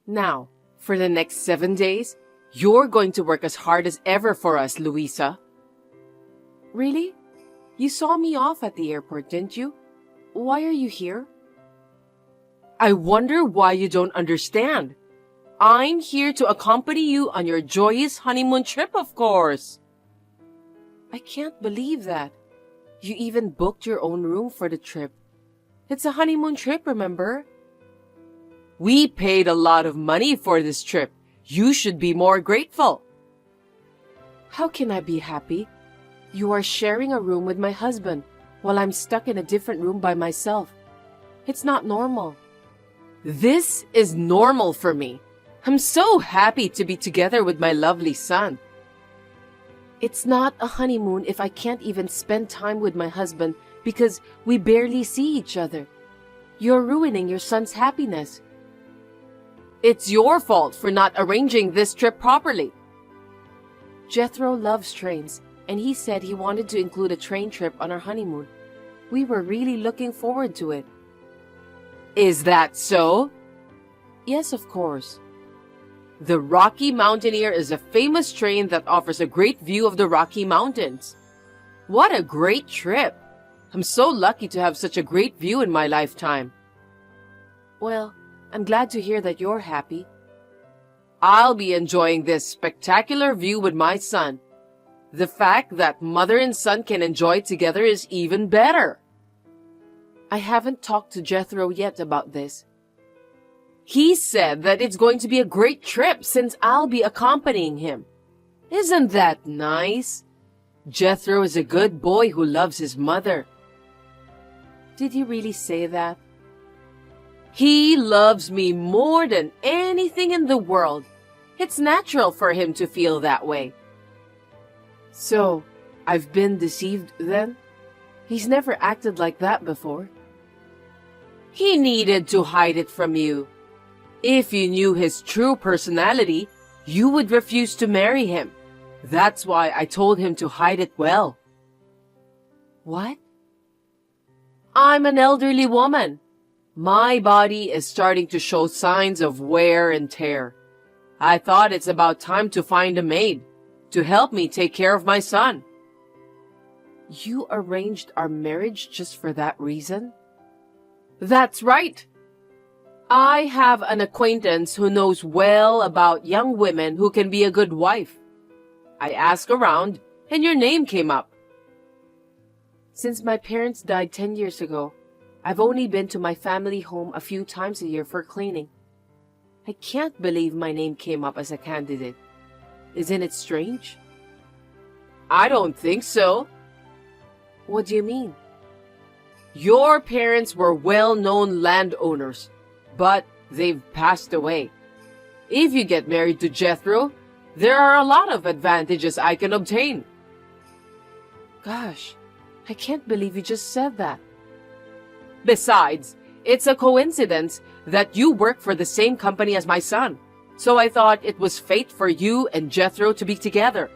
Now, for the next 7 days, you're going to work as hard as ever for us, Louisa. Really? You saw me off at the airport, didn't you? Why are you here? I wonder why you don't understand. I'm here to accompany you on your joyous honeymoon trip, of course. I can't believe that. You even booked your own room for the trip. It's a honeymoon trip, remember? We paid a lot of money for this trip. You should be more grateful. How can I be happy? You are sharing a room with my husband while I'm stuck in a different room by myself. It's not normal. This is normal for me. I'm so happy to be together with my lovely son. It's not a honeymoon if I can't even spend time with my husband because we barely see each other. You're ruining your son's happiness. It's your fault for not arranging this trip properly. Jethro loves trains, and he said he wanted to include a train trip on our honeymoon. We were really looking forward to it. Is that so? Yes, of course. The Rocky Mountaineer is a famous train that offers a great view of the Rocky Mountains. What a great trip! I'm so lucky to have such a great view in my lifetime. Well, I'm glad to hear that you're happy. I'll be enjoying this spectacular view with my son. The fact that mother and son can enjoy together is even better. I haven't talked to Jethro yet about this. He said that it's going to be a great trip since I'll be accompanying him. Isn't that nice? Jethro is a good boy who loves his mother. Did he really say that? He loves me more than anything in the world. It's natural for him to feel that way. So, I've been deceived then? He's never acted like that before. He needed to hide it from you. If you knew his true personality, you would refuse to marry him. That's why I told him to hide it well. What? I'm an elderly woman. My body is starting to show signs of wear and tear. I thought it's about time to find a maid to help me take care of my son. You arranged our marriage just for that reason? That's right. I have an acquaintance who knows well about young women who can be a good wife. I asked around, and your name came up. Since my parents died 10 years ago, I've only been to my family home a few times a year for cleaning. I can't believe my name came up as a candidate. Isn't it strange? I don't think so. What do you mean? Your parents were well-known landowners, but they've passed away. If you get married to Jethro, there are a lot of advantages I can obtain. Gosh, I can't believe you just said that. Besides, it's a coincidence that you work for the same company as my son, so I thought it was fate for you and Jethro to be together.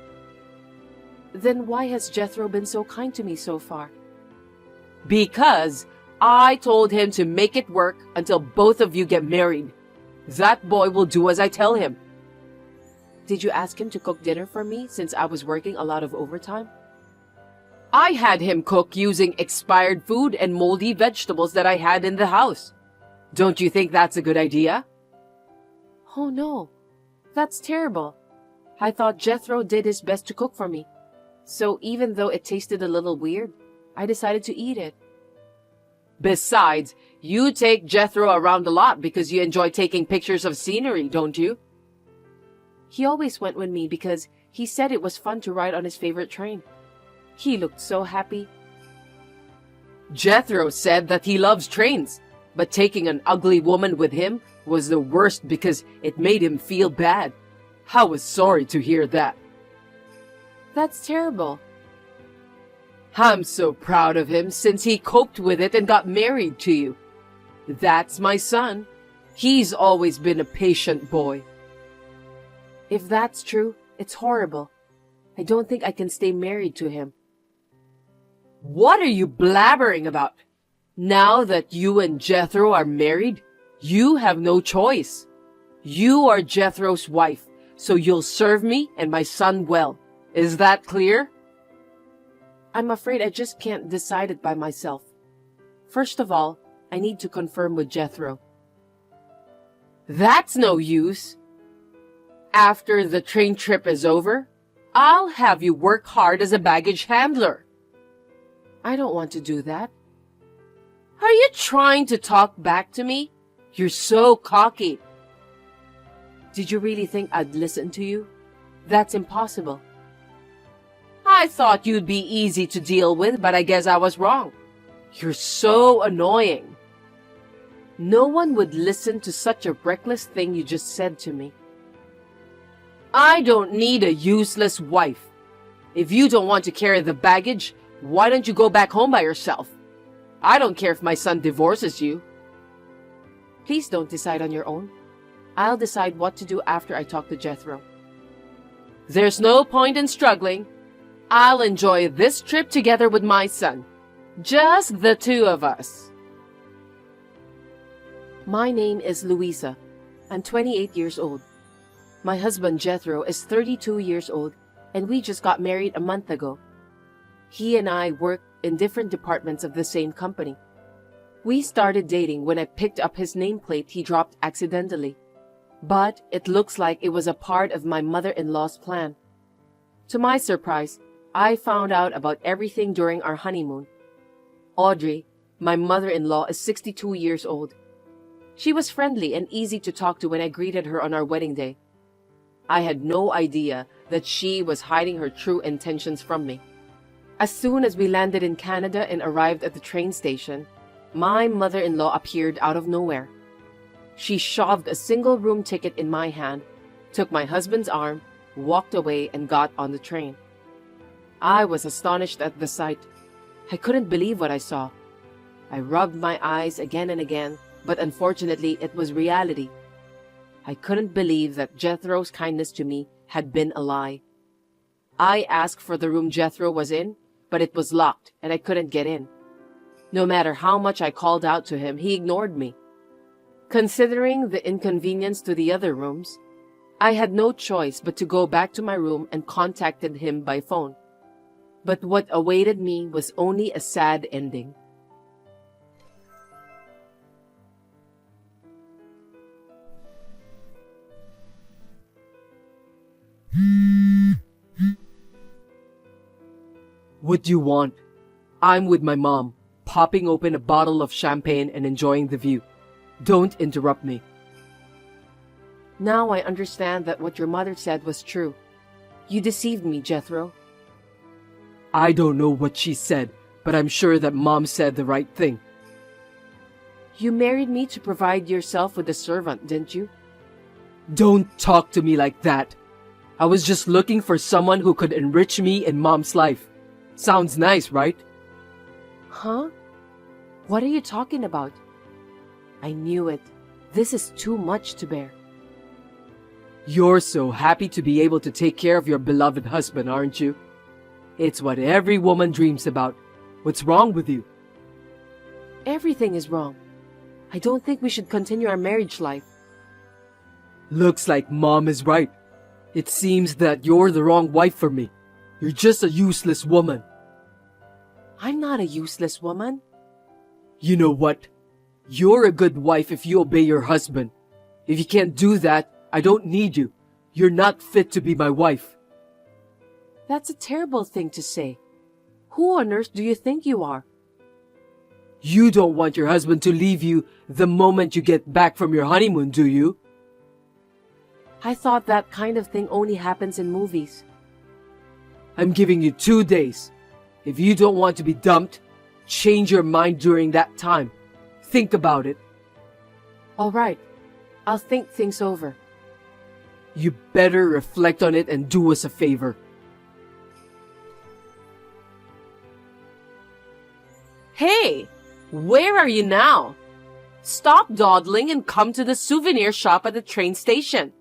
Then why has Jethro been so kind to me so far? Because I told him to make it work until both of you get married. That boy will do as I tell him. Did you ask him to cook dinner for me since I was working a lot of overtime? I had him cook using expired food and moldy vegetables that I had in the house. Don't you think that's a good idea? Oh no, that's terrible. I thought Jethro did his best to cook for me. So even though it tasted a little weird, I decided to eat it. Besides, you take Jethro around a lot because you enjoy taking pictures of scenery, don't you? He always went with me because he said it was fun to ride on his favorite train. He looked so happy. Jethro said that he loves trains, but taking an ugly woman with him was the worst because it made him feel bad. I was sorry to hear that. That's terrible. I'm so proud of him since he coped with it and got married to you. That's my son. He's always been a patient boy. If that's true, it's horrible. I don't think I can stay married to him. What are you blabbering about? Now that you and Jethro are married, you have no choice. You are Jethro's wife, so you'll serve me and my son well. Is that clear? I'm afraid I just can't decide it by myself. First of all, I need to confirm with Jethro. That's no use. After the train trip is over, I'll have you work hard as a baggage handler. I don't want to do that. Are you trying to talk back to me? You're so cocky. Did you really think I'd listen to you? That's impossible. I thought you'd be easy to deal with, but I guess I was wrong. You're so annoying. No one would listen to such a reckless thing you just said to me. I don't need a useless wife. If you don't want to carry the baggage, why don't you go back home by yourself? I don't care if my son divorces you. Please don't decide on your own. I'll decide what to do after I talk to Jethro. There's no point in struggling. I'll enjoy this trip together with my son. Just the two of us. My name is Louisa. I'm 28 years old. My husband Jethro is 32 years old, and we just got married a month ago. He and I work in different departments of the same company. We started dating when I picked up his nameplate he dropped accidentally. But it looks like it was a part of my mother-in-law's plan. To my surprise, I found out about everything during our honeymoon. Audrey, my mother-in-law, is 62 years old. She was friendly and easy to talk to when I greeted her on our wedding day. I had no idea that she was hiding her true intentions from me. As soon as we landed in Canada and arrived at the train station, my mother-in-law appeared out of nowhere. She shoved a single-room ticket in my hand, took my husband's arm, walked away, and got on the train. I was astonished at the sight. I couldn't believe what I saw. I rubbed my eyes again and again, but unfortunately it was reality. I couldn't believe that Jethro's kindness to me had been a lie. I asked for the room Jethro was in, but it was locked and I couldn't get in. No matter how much I called out to him, he ignored me. Considering the inconvenience to the other rooms, I had no choice but to go back to my room and contacted him by phone. But what awaited me was only a sad ending. What do you want? I'm with my mom, popping open a bottle of champagne and enjoying the view. Don't interrupt me. Now I understand that what your mother said was true. You deceived me, Jethro. I don't know what she said, but I'm sure that Mom said the right thing. You married me to provide yourself with a servant, didn't you? Don't talk to me like that. I was just looking for someone who could enrich me in Mom's life. Sounds nice, right? Huh? What are you talking about? I knew it. This is too much to bear. You're so happy to be able to take care of your beloved husband, aren't you? It's what every woman dreams about. What's wrong with you? Everything is wrong. I don't think we should continue our marriage life. Looks like Mom is right. It seems that you're the wrong wife for me. You're just a useless woman. I'm not a useless woman. You know what? You're a good wife if you obey your husband. If you can't do that, I don't need you. You're not fit to be my wife. That's a terrible thing to say. Who on earth do you think you are? You don't want your husband to leave you the moment you get back from your honeymoon, do you? I thought that kind of thing only happens in movies. I'm giving you 2 days. If you don't want to be dumped, change your mind during that time. Think about it. All right. I'll think things over. You better reflect on it and do us a favor. Hey, where are you now? Stop dawdling and come to the souvenir shop at the train station.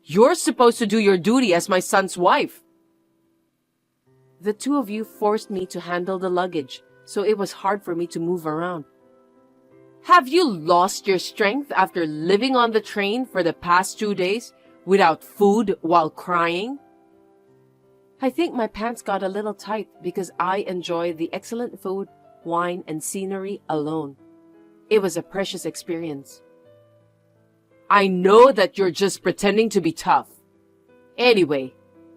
You're supposed to do your duty as my son's wife. The two of you forced me to handle the luggage, so it was hard for me to move around. Have you lost your strength after living on the train for the past 2 days without food while crying? I think my pants got a little tight because I enjoy the excellent food, wine, and scenery alone. It was a precious experience. I know that you're just pretending to be tough. Anyway,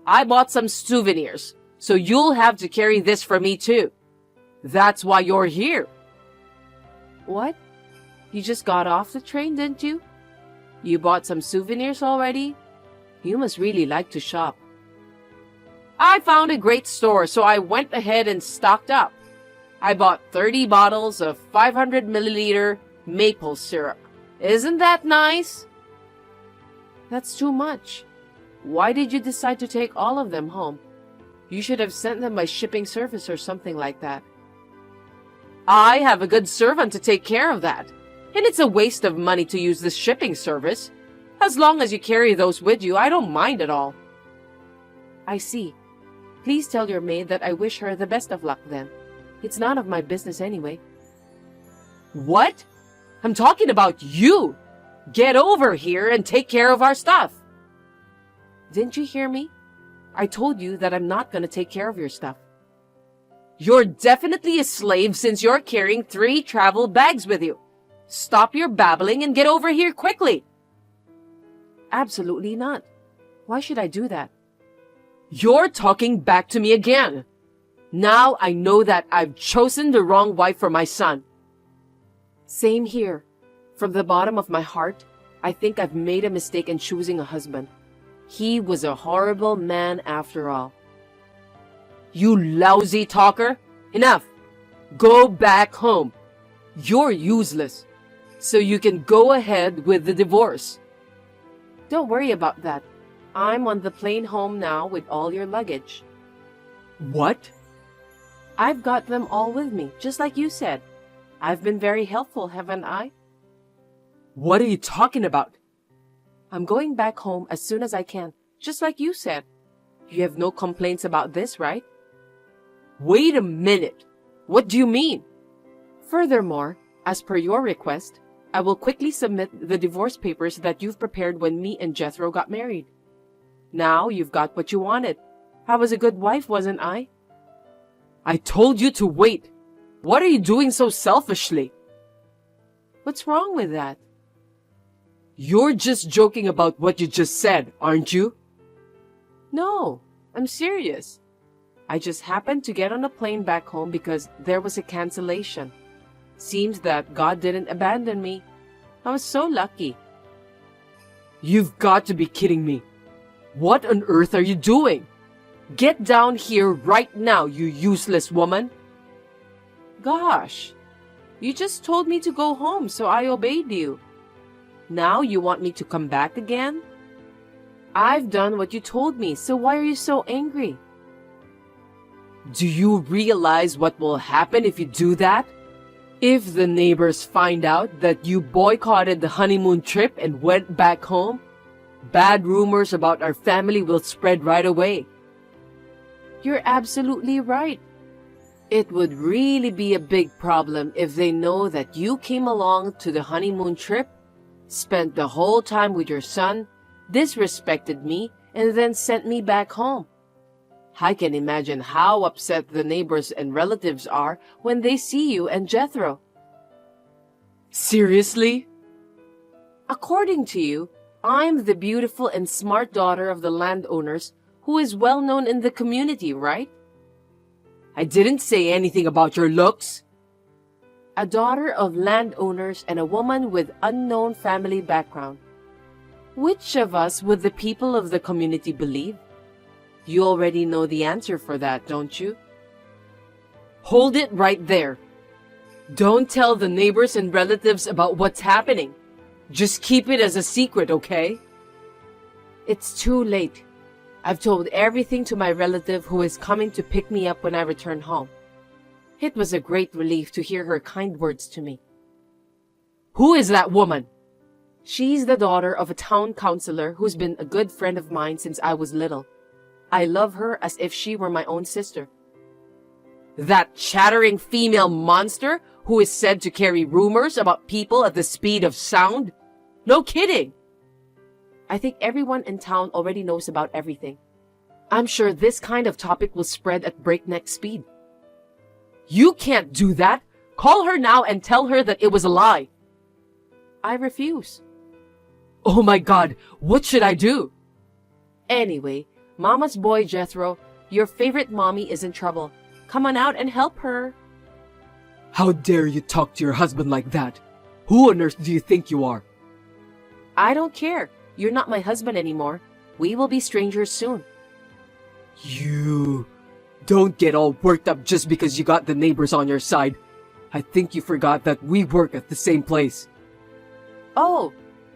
I bought some souvenirs, so you'll have to carry this for me too. That's why you're here. What? You just got off the train, didn't you? You bought some souvenirs already? You must really like to shop. I found a great store, so I went ahead and stocked up. I bought 30 bottles of 500 milliliter maple syrup. Isn't that nice? That's too much. Why did you decide to take all of them home? You should have sent them by shipping service or something like that. I have a good servant to take care of that. And it's a waste of money to use the shipping service. As long as you carry those with you, I don't mind at all. I see. Please tell your maid that I wish her the best of luck then. It's none of my business anyway. What? I'm talking about you. Get over here and take care of our stuff. Didn't you hear me? I told you that I'm not going to take care of your stuff. You're definitely a slave since you're carrying 3 travel bags with you. Stop your babbling and get over here quickly. Absolutely not. Why should I do that? You're talking back to me again. Now I know that I've chosen the wrong wife for my son. Same here. From the bottom of my heart, I think I've made a mistake in choosing a husband. He was a horrible man after all. You lousy talker! Enough! Go back home. You're useless. So you can go ahead with the divorce. Don't worry about that. I'm on the plane home now with all your luggage. What? I've got them all with me, just like you said. I've been very helpful, haven't I? What are you talking about? I'm going back home as soon as I can, just like you said. You have no complaints about this, right? Wait a minute. What do you mean? Furthermore, as per your request, I will quickly submit the divorce papers that you've prepared when me and Jethro got married. Now you've got what you wanted. I was a good wife, wasn't I? I told you to wait. What are you doing so selfishly? What's wrong with that? You're just joking about what you just said, aren't you? No, I'm serious. I just happened to get on a plane back home because there was a cancellation. Seems that God didn't abandon me. I was so lucky. You've got to be kidding me. What on earth are you doing? Get down here right now, you useless woman. Gosh, you just told me to go home, so I obeyed you. Now you want me to come back again? I've done what you told me, so why are you so angry? Do you realize what will happen if you do that? If the neighbors find out that you boycotted the honeymoon trip and went back home, bad rumors about our family will spread right away. You're absolutely right. It would really be a big problem if they know that you came along to the honeymoon trip, spent the whole time with your son, disrespected me, and then sent me back home. I can imagine how upset the neighbors and relatives are when they see you and Jethro. Seriously? According to you, I'm the beautiful and smart daughter of the landowners who is well known in the community, right? I didn't say anything about your looks. A daughter of landowners and a woman with unknown family background. Which of us would the people of the community believe? You already know the answer for that, don't you? Hold it right there. Don't tell the neighbors and relatives about what's happening. Just keep it as a secret, okay? It's too late. I've told everything to my relative who is coming to pick me up when I return home. It was a great relief to hear her kind words to me. Who is that woman? She's the daughter of a town councilor who's been a good friend of mine since I was little. I love her as if she were my own sister. That chattering female monster who is said to carry rumors about people at the speed of sound? No kidding! I think everyone in town already knows about everything. I'm sure this kind of topic will spread at breakneck speed. You can't do that! Call her now and tell her that it was a lie. I refuse. Oh my God, what should I do? Anyway, Mama's boy Jethro, your favorite mommy is in trouble. Come on out and help her. How dare you talk to your husband like that? Who on earth do you think you are? I don't care. You're not my husband anymore. We will be strangers soon. You... Don't get all worked up just because you got the neighbors on your side. I think you forgot that we work at the same place. Oh,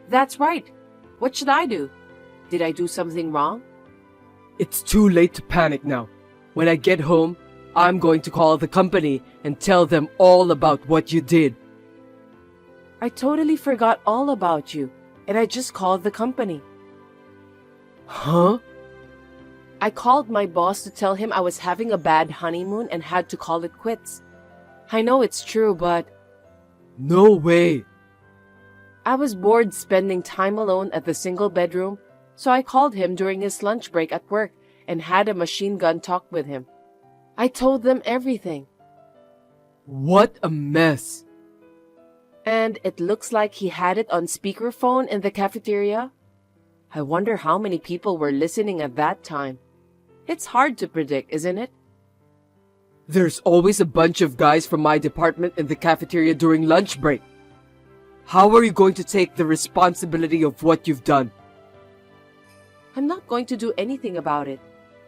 that's right. What should I do? Did I do something wrong? It's too late to panic now. When I get home, I'm going to call the company and tell them all about what you did. I totally forgot all about you, and I just called the company. Huh? I called my boss to tell him I was having a bad honeymoon and had to call it quits. I know it's true, but... No way! I was bored spending time alone at the single bedroom, so I called him during his lunch break at work and had a machine gun talk with him. I told them everything. What a mess! And it looks like he had it on speakerphone in the cafeteria. I wonder how many people were listening at that time. It's hard to predict, isn't it? There's always a bunch of guys from my department in the cafeteria during lunch break. How are you going to take the responsibility of what you've done? I'm not going to do anything about it.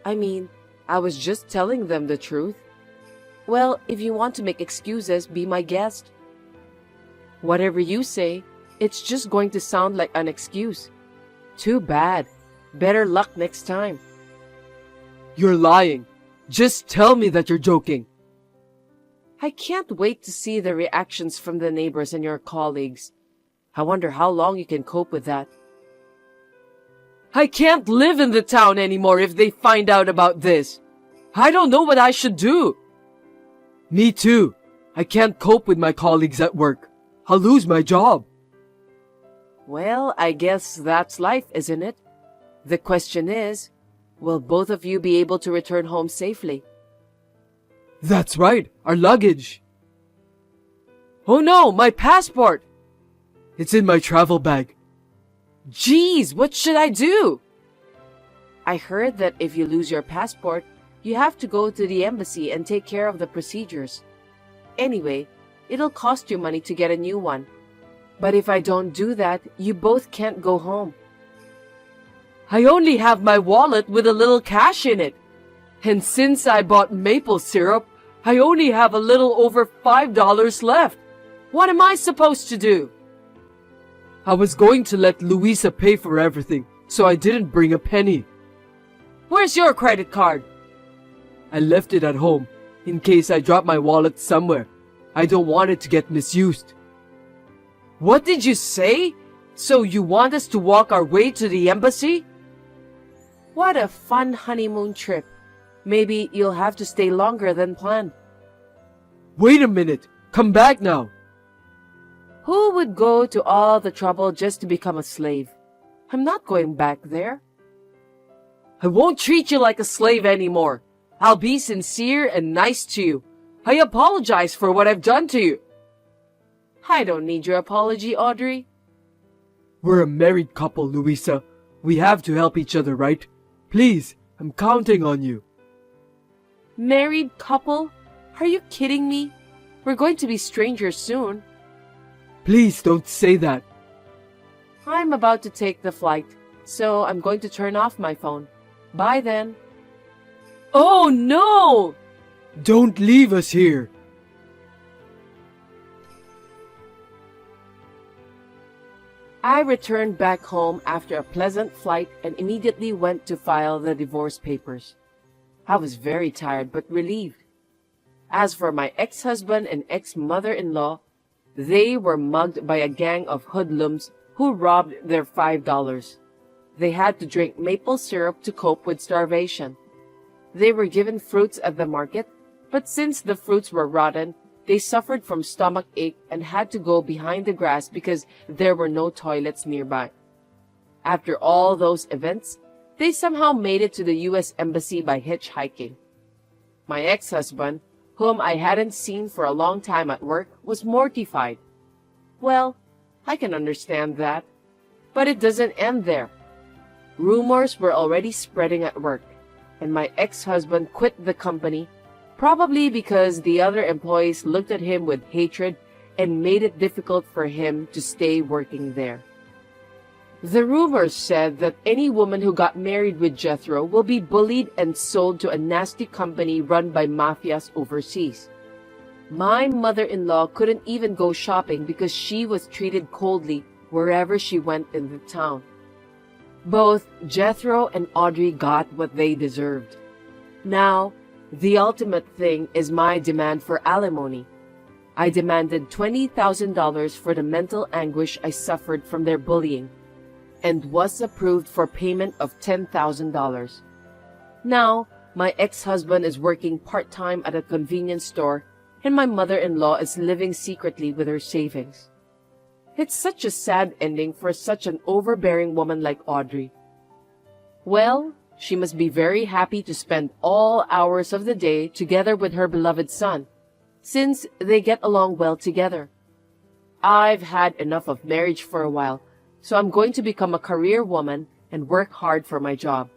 I mean, I was just telling them the truth. Well, if you want to make excuses, be my guest. Whatever you say, it's just going to sound like an excuse. Too bad. Better luck next time. You're lying. Just tell me that you're joking. I can't wait to see the reactions from the neighbors and your colleagues. I wonder how long you can cope with that. I can't live in the town anymore if they find out about this. I don't know what I should do. Me too. I can't cope with my colleagues at work. I'll lose my job. Well, I guess that's life, isn't it? The question is, will both of you be able to return home safely? That's right, our luggage. Oh no, my passport! It's in my travel bag. Geez, what should I do? I heard that if you lose your passport, you have to go to the embassy and take care of the procedures. Anyway, it'll cost you money to get a new one. But if I don't do that, you both can't go home. I only have my wallet with a little cash in it. And since I bought maple syrup, I only have a little over $5 left. What am I supposed to do? I was going to let Louisa pay for everything, so I didn't bring a penny. Where's your credit card? I left it at home, in case I drop my wallet somewhere. I don't want it to get misused. What did you say? So you want us to walk our way to the embassy? What a fun honeymoon trip. Maybe you'll have to stay longer than planned. Wait a minute. Come back now. Who would go to all the trouble just to become a slave? I'm not going back there. I won't treat you like a slave anymore. I'll be sincere and nice to you. I apologize for what I've done to you. I don't need your apology, Audrey. We're a married couple, Louisa. We have to help each other, right? Please, I'm counting on you. Married couple? Are you kidding me? We're going to be strangers soon. Please don't say that. I'm about to take the flight, so I'm going to turn off my phone. Bye then. Oh no! Don't leave us here. I returned back home after a pleasant flight and immediately went to file the divorce papers. I was very tired but relieved. As for my ex-husband and ex-mother-in-law, they were mugged by a gang of hoodlums who robbed their $5. They had to drink maple syrup to cope with starvation. They were given fruits at the market, but since the fruits were rotten, they suffered from stomach ache and had to go behind the grass because there were no toilets nearby. After all those events, they somehow made it to the U.S. Embassy by hitchhiking. My ex-husband, whom I hadn't seen for a long time at work, was mortified. Well, I can understand that. But it doesn't end there. Rumors were already spreading at work, and my ex-husband quit the company, probably because the other employees looked at him with hatred and made it difficult for him to stay working there. The rumors said that any woman who got married with Jethro will be bullied and sold to a nasty company run by mafias overseas. My mother-in-law couldn't even go shopping because she was treated coldly wherever she went in the town. Both Jethro and Audrey got what they deserved. Now, the ultimate thing is my demand for alimony. I demanded $20,000 for the mental anguish I suffered from their bullying, and was approved for payment of $10,000. Now, my ex-husband is working part-time at a convenience store, and my mother-in-law is living secretly with her savings. It's such a sad ending for such an overbearing woman like Audrey. Well, she must be very happy to spend all hours of the day together with her beloved son, since they get along well together. I've had enough of marriage for a while, so I'm going to become a career woman and work hard for my job.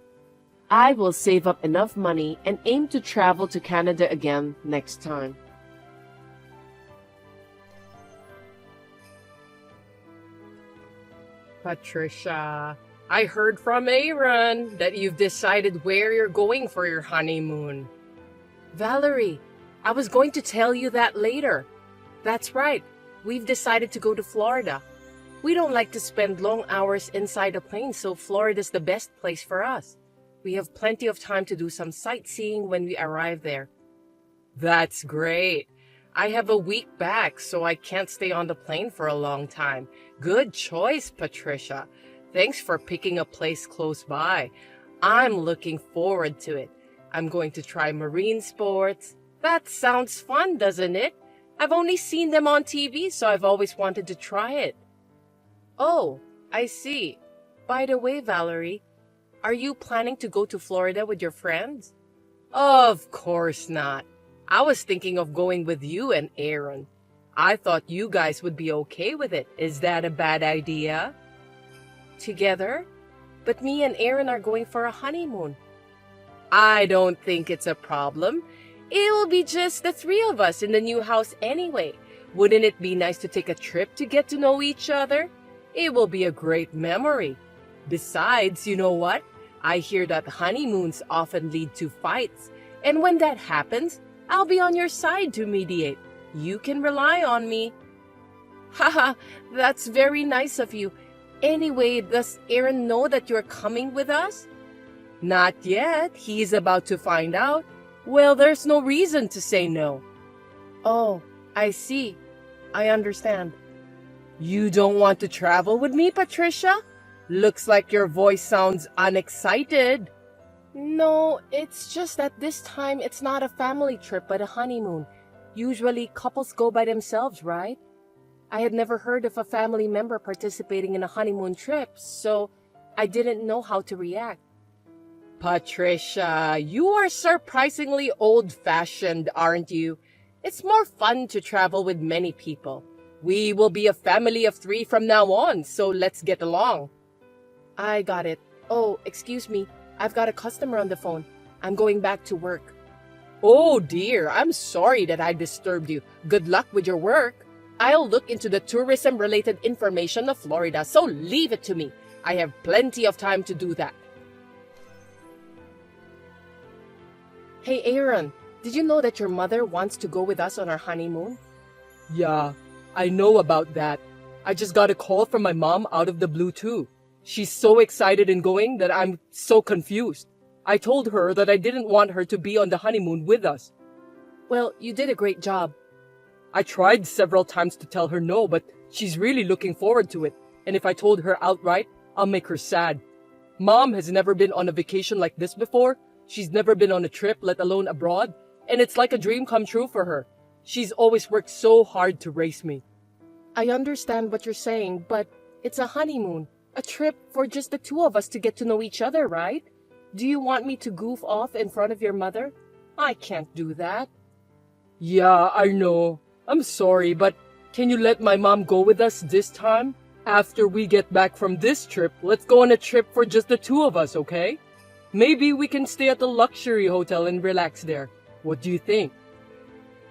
I will save up enough money and aim to travel to Canada again next time. Patricia, I heard from Aaron that you've decided where you're going for your honeymoon. Valerie, I was going to tell you that later. That's right, we've decided to go to Florida. We don't like to spend long hours inside a plane, so Florida's the best place for us. We have plenty of time to do some sightseeing when we arrive there. That's great. I have a week back, so I can't stay on the plane for a long time. Good choice, Patricia. Thanks for picking a place close by. I'm looking forward to it. I'm going to try marine sports. That sounds fun, doesn't it? I've only seen them on TV, so I've always wanted to try it. Oh, I see. By the way, Valerie, are you planning to go to Florida with your friends? Of course not. I was thinking of going with you and Aaron. I thought you guys would be okay with it. Is that a bad idea? Together? But me and Aaron are going for a honeymoon. I don't think it's a problem. It will be just the three of us in the new house anyway. Wouldn't it be nice to take a trip to get to know each other? It will be a great memory. Besides, you know what? I hear that honeymoons often lead to fights. And when that happens, I'll be on your side to mediate. You can rely on me. Haha, that's very nice of you. Anyway, does Aaron know that you're coming with us? Not yet. He's about to find out. Well, there's no reason to say no. Oh, I see. I understand. You don't want to travel with me, Patricia? Looks like your voice sounds unexcited. No, it's just that this time it's not a family trip but a honeymoon. Usually couples go by themselves, right? I had never heard of a family member participating in a honeymoon trip, so I didn't know how to react. Patricia, you are surprisingly old-fashioned, aren't you? It's more fun to travel with many people. We will be a family of 3 from now on, so let's get along. I got it. Oh, excuse me. I've got a customer on the phone. I'm going back to work. Oh dear, I'm sorry that I disturbed you. Good luck with your work. I'll look into the tourism-related information of Florida, so leave it to me. I have plenty of time to do that. Hey Aaron, did you know that your mother wants to go with us on our honeymoon? Yeah, I know about that. I just got a call from my mom out of the blue too. She's so excited in going that I'm so confused. I told her that I didn't want her to be on the honeymoon with us. Well, you did a great job. I tried several times to tell her no, but she's really looking forward to it. And if I told her outright, I'll make her sad. Mom has never been on a vacation like this before. She's never been on a trip, let alone abroad. And it's like a dream come true for her. She's always worked so hard to raise me. I understand what you're saying, but it's a honeymoon. A trip for just the two of us to get to know each other, right? Do you want me to goof off in front of your mother? I can't do that. Yeah, I know. I'm sorry, but can you let my mom go with us this time? After we get back from this trip, let's go on a trip for just the two of us, okay? Maybe we can stay at the luxury hotel and relax there. What do you think?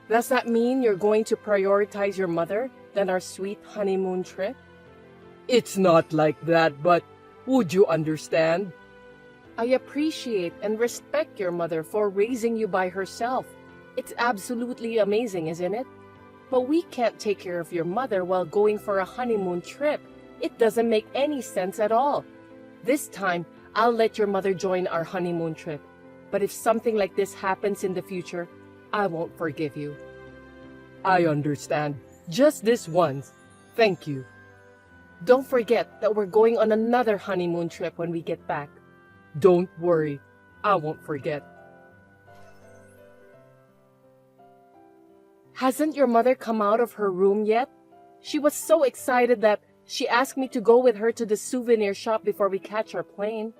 Does that mean you're going to prioritize your mother than our sweet honeymoon trip? It's not like that, but would you understand? I appreciate and respect your mother for raising you by herself. It's absolutely amazing, isn't it? But we can't take care of your mother while going for a honeymoon trip. It doesn't make any sense at all. This time, I'll let your mother join our honeymoon trip. But if something like this happens in the future, I won't forgive you. I understand. Just this once. Thank you. Don't forget that we're going on another honeymoon trip when we get back. Don't worry. I won't forget. Hasn't your mother come out of her room yet? She was so excited that she asked me to go with her to the souvenir shop before we catch our plane.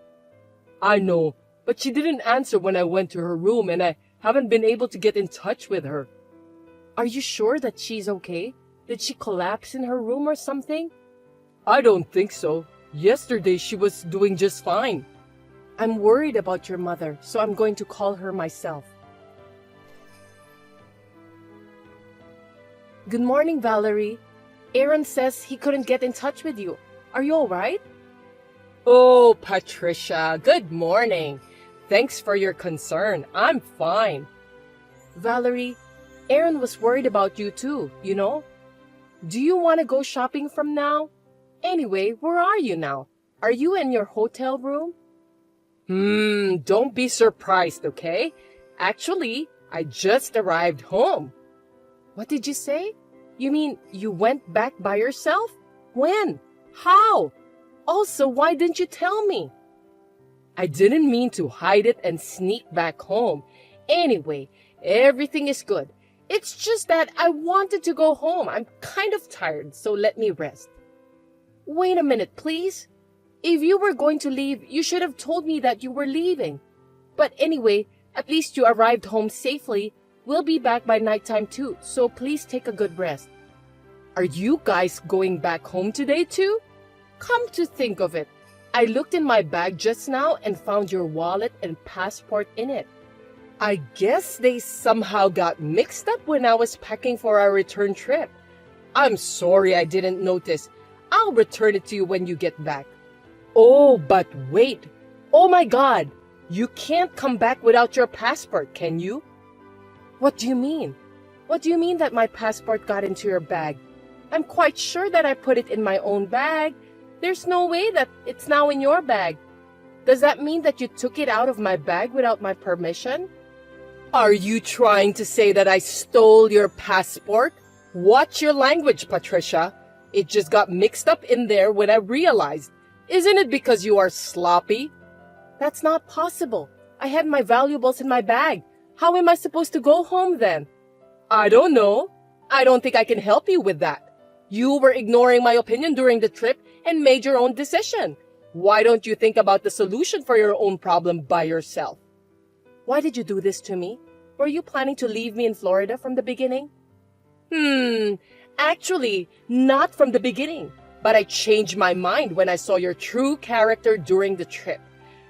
I know, but she didn't answer when I went to her room and I haven't been able to get in touch with her. Are you sure that she's okay? Did she collapse in her room or something? I don't think so. Yesterday she was doing just fine. I'm worried about your mother, so I'm going to call her myself. Good morning, Valerie. Aaron says he couldn't get in touch with you. Are you all right? Oh, Patricia, good morning. Thanks for your concern. I'm fine. Valerie, Aaron was worried about you too, you know? Do you want to go shopping from now? Anyway, where are you now? Are you in your hotel room? Don't be surprised, okay? Actually, I just arrived home. What did you say? You mean you went back by yourself? When? How? Also, why didn't you tell me? I didn't mean to hide it and sneak back home. Anyway, everything is good. It's just that I wanted to go home. I'm kind of tired, so let me rest. Wait a minute, please. If you were going to leave, you should have told me that you were leaving. But anyway, at least you arrived home safely. We'll be back by nighttime too, so please take a good rest. Are you guys going back home today too? Come to think of it, I looked in my bag just now and found your wallet and passport in it. I guess they somehow got mixed up when I was packing for our return trip. I'm sorry I didn't notice. I'll return it to you when you get back. Oh, but wait. Oh my God. You can't come back without your passport, can you? What do you mean? What do you mean that my passport got into your bag? I'm quite sure that I put it in my own bag. There's no way that it's now in your bag. Does that mean that you took it out of my bag without my permission? Are you trying to say that I stole your passport? Watch your language, Patricia. It just got mixed up in there when I realized. Isn't it because you are sloppy? That's not possible. I had my valuables in my bag. How am I supposed to go home then? I don't know. I don't think I can help you with that. You were ignoring my opinion during the trip and made your own decision. Why don't you think about the solution for your own problem by yourself? Why did you do this to me? Were you planning to leave me in Florida from the beginning? Actually, not from the beginning. But I changed my mind when I saw your true character during the trip.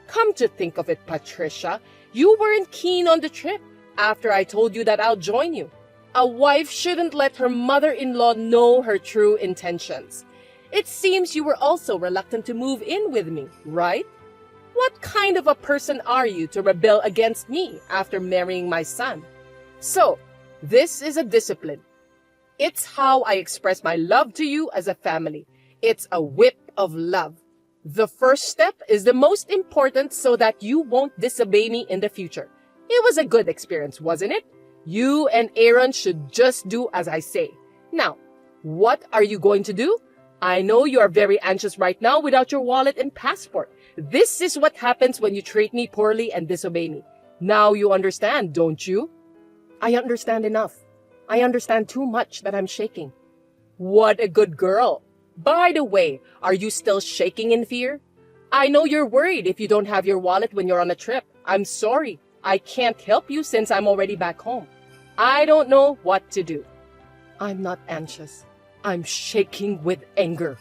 Come to think of it, Patricia, you weren't keen on the trip after I told you that I'll join you. A wife shouldn't let her mother-in-law know her true intentions. It seems you were also reluctant to move in with me, right? What kind of a person are you to rebel against me after marrying my son? So, this is a discipline. It's how I express my love to you as a family. It's a whip of love. The first step is the most important so that you won't disobey me in the future. It was a good experience, wasn't it? You and Aaron should just do as I say. Now, what are you going to do? I know you are very anxious right now without your wallet and passport. This is what happens when you treat me poorly and disobey me. Now you understand, don't you? I understand enough. I understand too much that I'm shaking. What a good girl. By the way, are you still shaking in fear? I know you're worried if you don't have your wallet when you're on a trip. I'm sorry. I can't help you since I'm already back home. I don't know what to do. I'm not anxious. I'm shaking with anger.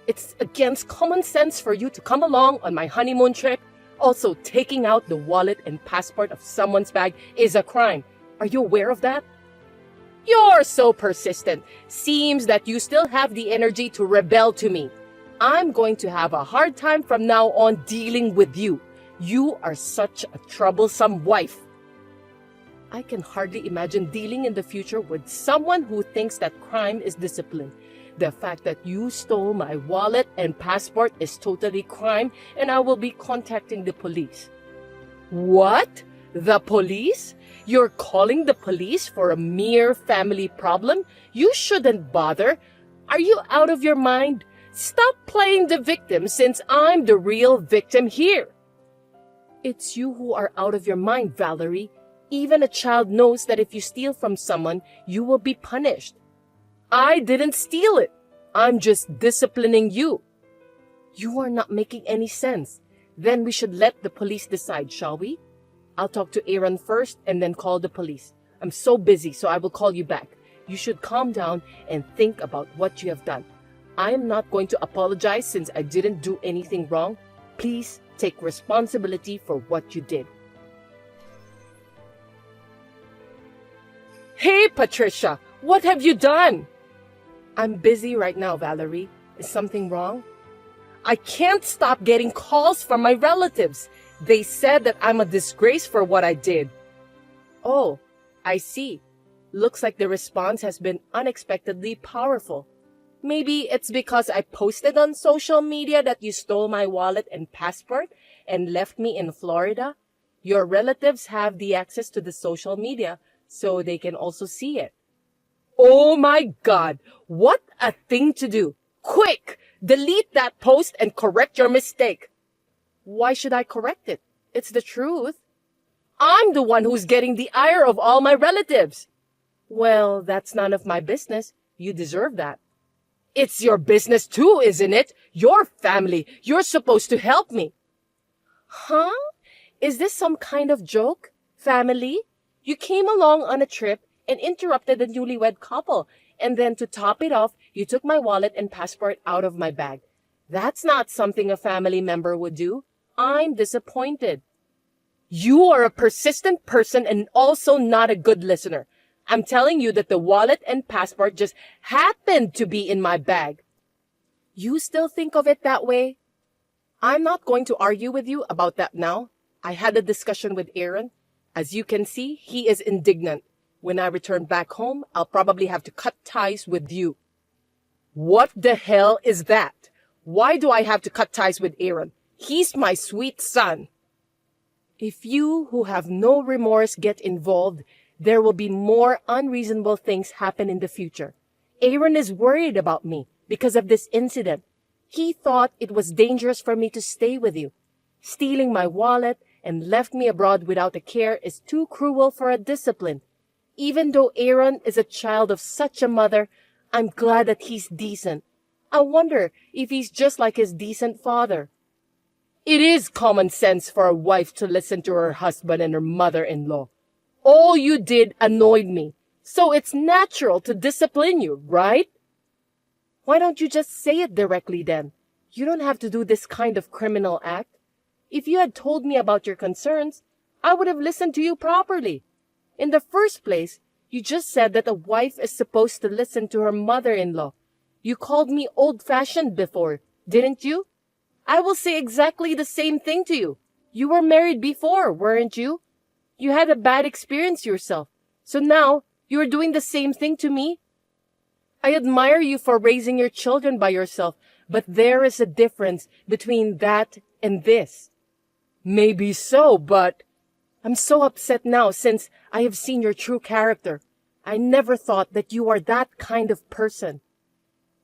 It's against common sense for you to come along on my honeymoon trip. Also, taking out the wallet and passport of someone's bag is a crime. Are you aware of that? You're so persistent. Seems that you still have the energy to rebel to me. I'm going to have a hard time from now on dealing with you. You are such a troublesome wife. I can hardly imagine dealing in the future with someone who thinks that crime is discipline. The fact that you stole my wallet and passport is totally crime, and I will be contacting the police. What? The police? You're calling the police for a mere family problem? You shouldn't bother. Are you out of your mind? Stop playing the victim since I'm the real victim here. It's you who are out of your mind, Valerie. Even a child knows that if you steal from someone, you will be punished. I didn't steal it. I'm just disciplining you. You are not making any sense. Then we should let the police decide, shall we? I'll talk to Aaron first and then call the police. I'm so busy, so I will call you back. You should calm down and think about what you have done. I am not going to apologize since I didn't do anything wrong. Please take responsibility for what you did. Hey, Patricia, what have you done? I'm busy right now, Valerie. Is something wrong? I can't stop getting calls from my relatives. They said that I'm a disgrace for what I did. Oh, I see. Looks like the response has been unexpectedly powerful. Maybe it's because I posted on social media that you stole my wallet and passport and left me in Florida. Your relatives have the access to the social media, so they can also see it. Oh my God, what a thing to do. Quick, delete that post and correct your mistake. Why should I correct it? It's the truth. I'm the one who's getting the ire of all my relatives. Well, that's none of my business. You deserve that. It's your business too, isn't it? Your family. You're supposed to help me. Huh? Is this some kind of joke? Family? You came along on a trip and interrupted the newlywed couple. And then to top it off, you took my wallet and passport out of my bag. That's not something a family member would do. I'm disappointed. You are a persistent person and also not a good listener. I'm telling you that the wallet and passport just happened to be in my bag. You still think of it that way? I'm not going to argue with you about that now. I had a discussion with Aaron. As you can see, he is indignant. When I return back home, I'll probably have to cut ties with you. What the hell is that? Why do I have to cut ties with Aaron? He's my sweet son. If you who have no remorse get involved, there will be more unreasonable things happen in the future. Aaron is worried about me because of this incident. He thought it was dangerous for me to stay with you. Stealing my wallet and left me abroad without a care is too cruel for a discipline. Even though Aaron is a child of such a mother, I'm glad that he's decent. I wonder if he's just like his decent father. It is common sense for a wife to listen to her husband and her mother-in-law. All you did annoyed me, so it's natural to discipline you, right? Why don't you just say it directly then? You don't have to do this kind of criminal act. If you had told me about your concerns, I would have listened to you properly. In the first place, you just said that a wife is supposed to listen to her mother-in-law. You called me old-fashioned before, didn't you? I will say exactly the same thing to you. You were married before, weren't you? You had a bad experience yourself, so now you are doing the same thing to me? I admire you for raising your children by yourself, but there is a difference between that and this. Maybe so, but I'm so upset now since I have seen your true character. I never thought that you are that kind of person.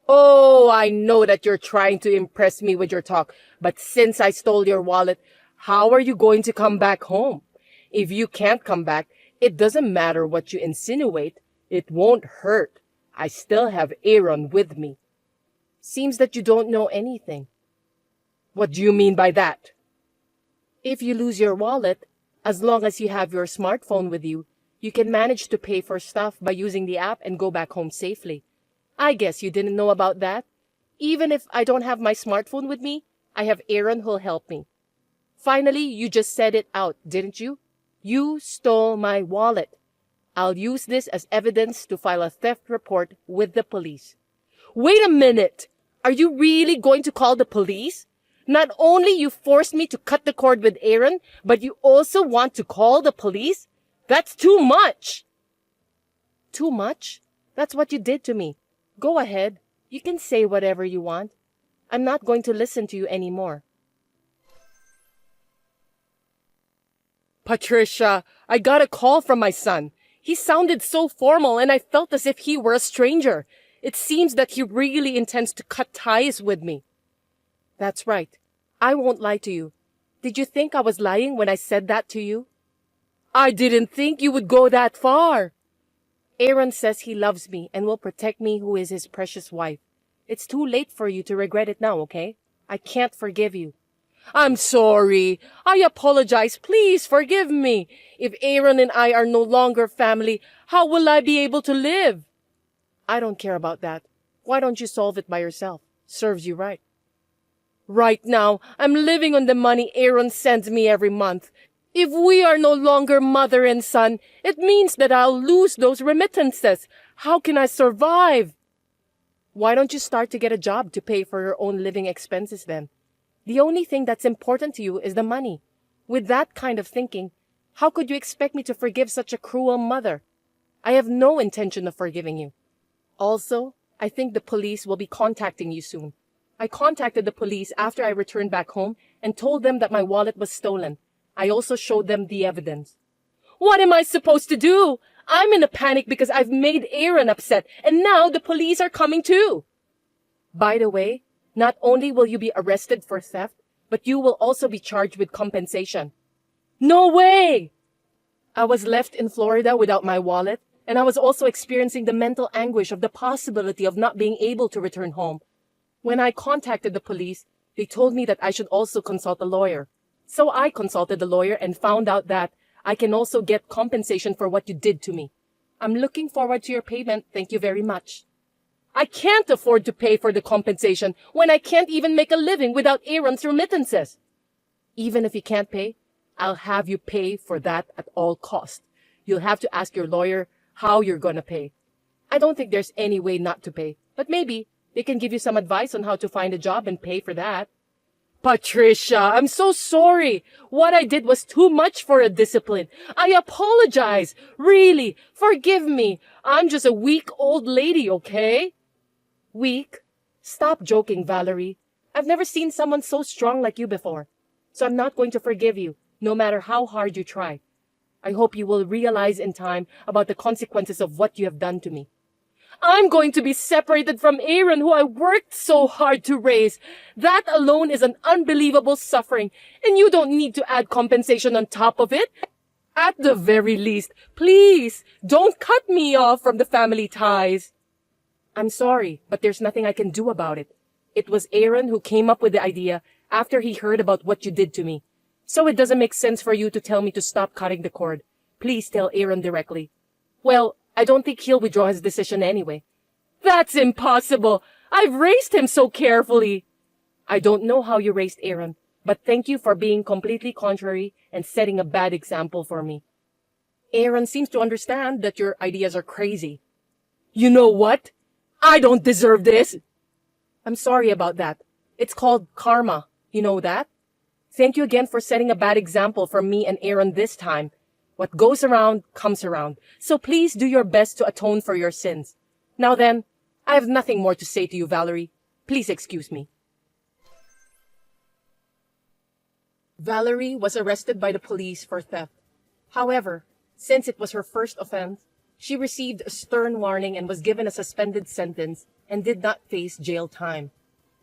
Oh, I know that you're trying to impress me with your talk, but since I stole your wallet, how are you going to come back home? If you can't come back, it doesn't matter what you insinuate. It won't hurt. I still have Aaron with me. Seems that you don't know anything. What do you mean by that? If you lose your wallet, as long as you have your smartphone with you, you can manage to pay for stuff by using the app and go back home safely. I guess you didn't know about that. Even if I don't have my smartphone with me, I have Aaron who'll help me. Finally, you just said it out, didn't you? You stole my wallet. I'll use this as evidence to file a theft report with the police. Wait a minute! Are you really going to call the police? Not only you forced me to cut the cord with Aaron, but you also want to call the police? That's too much! Too much? That's what you did to me. Go ahead. You can say whatever you want. I'm not going to listen to you anymore. Patricia, I got a call from my son. He sounded so formal and I felt as if he were a stranger. It seems that he really intends to cut ties with me. That's right. I won't lie to you. Did you think I was lying when I said that to you? I didn't think you would go that far. Aaron says he loves me and will protect me, who is his precious wife. It's too late for you to regret it now, okay? I can't forgive you. I'm sorry. I apologize. Please forgive me. If Aaron and I are no longer family, how will I be able to live? I don't care about that. Why don't you solve it by yourself? Serves you right. Right now, I'm living on the money Aaron sends me every month. If we are no longer mother and son, it means that I'll lose those remittances. How can I survive? Why don't you start to get a job to pay for your own living expenses then? The only thing that's important to you is the money. With that kind of thinking, how could you expect me to forgive such a cruel mother? I have no intention of forgiving you. Also, I think the police will be contacting you soon. I contacted the police after I returned back home and told them that my wallet was stolen. I also showed them the evidence. What am I supposed to do? I'm in a panic because I've made Aaron upset, and now the police are coming too. By the way, not only will you be arrested for theft, but you will also be charged with compensation. No way! I was left in Florida without my wallet, and I was also experiencing the mental anguish of the possibility of not being able to return home. When I contacted the police, they told me that I should also consult a lawyer. So I consulted the lawyer and found out that I can also get compensation for what you did to me. I'm looking forward to your payment. Thank you very much. I can't afford to pay for the compensation when I can't even make a living without Aaron's remittances. Even if you can't pay, I'll have you pay for that at all costs. You'll have to ask your lawyer how you're gonna pay. I don't think there's any way not to pay, but maybe they can give you some advice on how to find a job and pay for that. Patricia, I'm so sorry. What I did was too much for a discipline. I apologize. Really, forgive me. I'm just a weak old lady, okay? Weak? Stop joking, Valerie. I've never seen someone so strong like you before. So I'm not going to forgive you, no matter how hard you try. I hope you will realize in time about the consequences of what you have done to me. I'm going to be separated from Aaron, who I worked so hard to raise. That alone is an unbelievable suffering, and you don't need to add compensation on top of it. At the very least, please, don't cut me off from the family ties. I'm sorry, but there's nothing I can do about it. It was Aaron who came up with the idea after he heard about what you did to me. So it doesn't make sense for you to tell me to stop cutting the cord. Please tell Aaron directly. Well, I don't think he'll withdraw his decision anyway. That's impossible. I've raised him so carefully. I don't know how you raised Aaron, but thank you for being completely contrary and setting a bad example for me. Aaron seems to understand that your ideas are crazy. You know what? I don't deserve this. I'm sorry about that. It's called karma. You know that? Thank you again for setting a bad example for me and Aaron this time. What goes around comes around. So please do your best to atone for your sins. Now then, I have nothing more to say to you, Valerie. Please excuse me. Valerie was arrested by the police for theft. However, since it was her first offense, she received a stern warning and was given a suspended sentence and did not face jail time.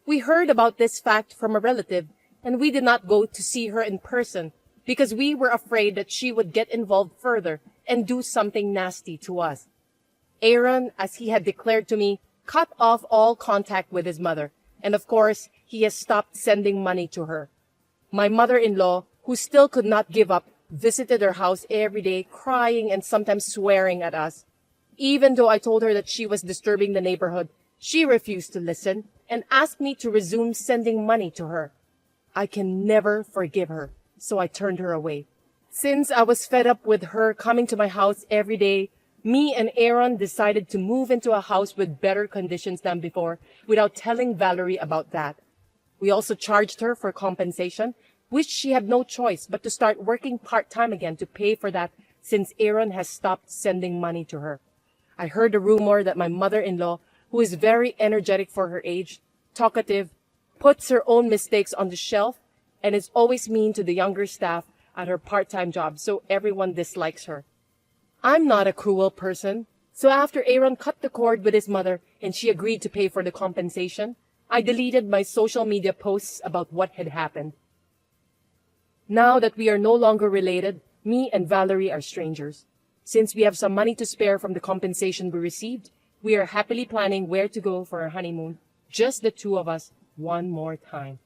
We heard about this fact from a relative, and we did not go to see her in person because we were afraid that she would get involved further and do something nasty to us. Aaron, as he had declared to me, cut off all contact with his mother, and of course, he has stopped sending money to her. My mother-in-law, who still could not give up, visited her house every day, crying and sometimes swearing at us. Even though I told her that she was disturbing the neighborhood, she refused to listen and asked me to resume sending money to her. I can never forgive her, so I turned her away. Since I was fed up with her coming to my house every day, me and Aaron decided to move into a house with better conditions than before without telling Valerie about that. We also charged her for compensation, which she had no choice but to start working part-time again to pay for that since Aaron has stopped sending money to her. I heard a rumor that my mother-in-law, who is very energetic for her age, talkative, puts her own mistakes on the shelf, and is always mean to the younger staff at her part-time job, so everyone dislikes her. I'm not a cruel person, so after Aaron cut the cord with his mother and she agreed to pay for the compensation, I deleted my social media posts about what had happened. Now that we are no longer related, me and Valerie are strangers. Since we have some money to spare from the compensation we received, we are happily planning where to go for our honeymoon, just the two of us, one more time.